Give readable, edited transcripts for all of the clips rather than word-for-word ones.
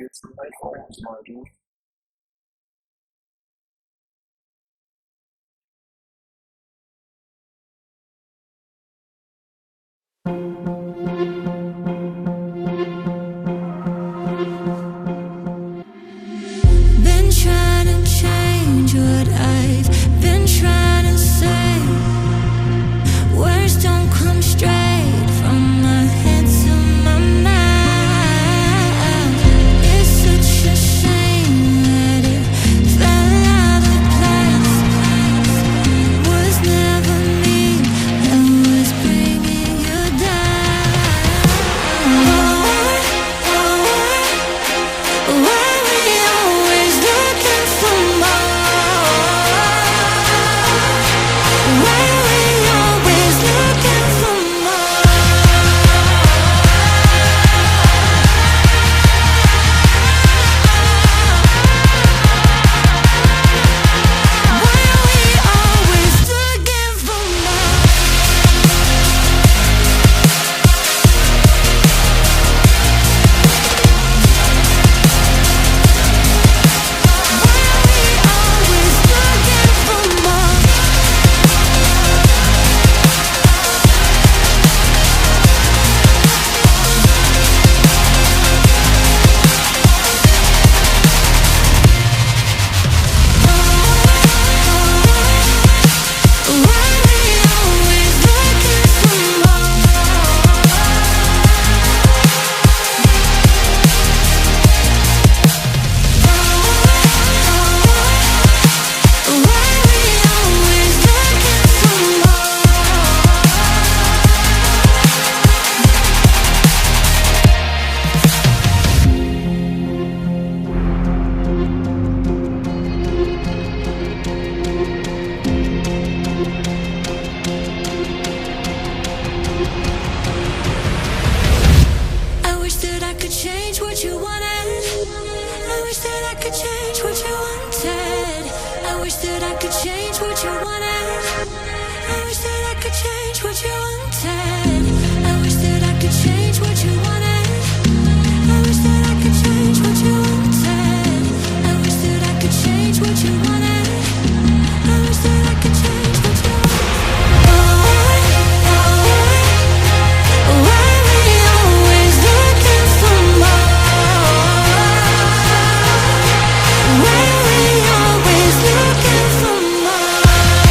it's my phone, Smarty. Been trying to change what I've been trying to say. Words don't come straight from my head to my mouth. It's such a shame that it fell out of place. Was never me that was bringing you down. Why we always looking for more? Why we always looking for more? Why we always looking for more? Always looking for more. Why we always looking for more? Why we always looking for more? I wish that I could change what you wanted. I wish that I could change what you wanted. I wish that I could change what you wanted. I wish that I could change what you wanted. I wish that I could change what you wanted. I wish that I could change what you wanted. I wish that I could change what you wanted. I wish that I could change what you Why we always looking for more? Why we always looking for more?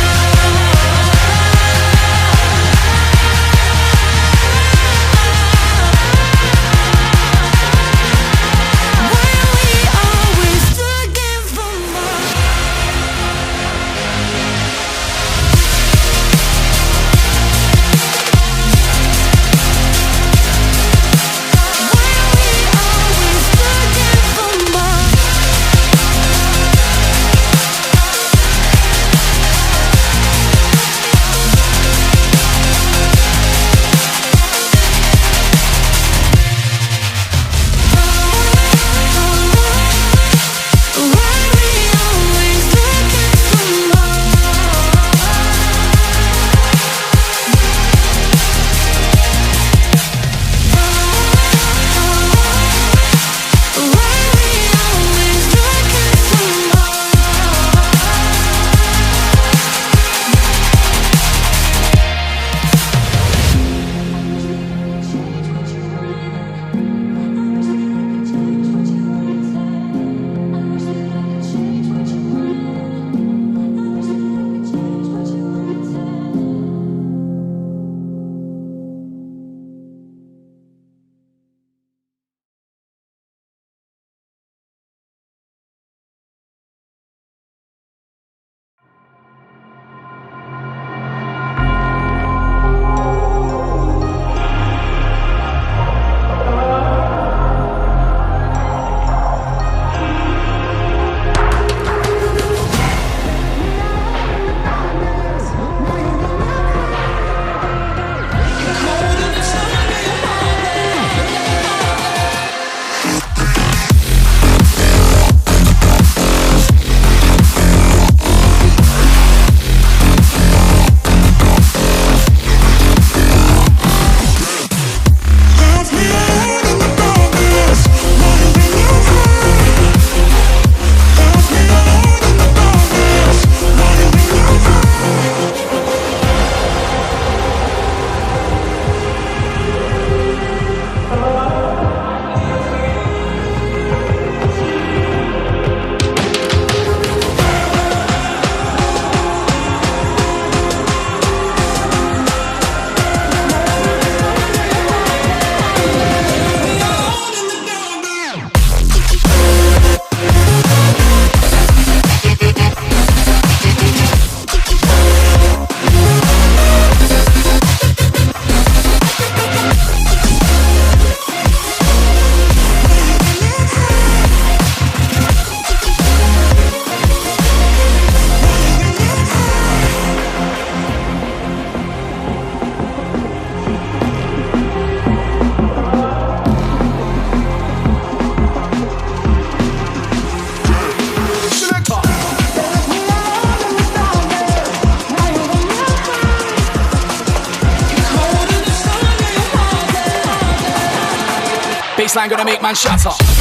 Bassline gonna make man shut up.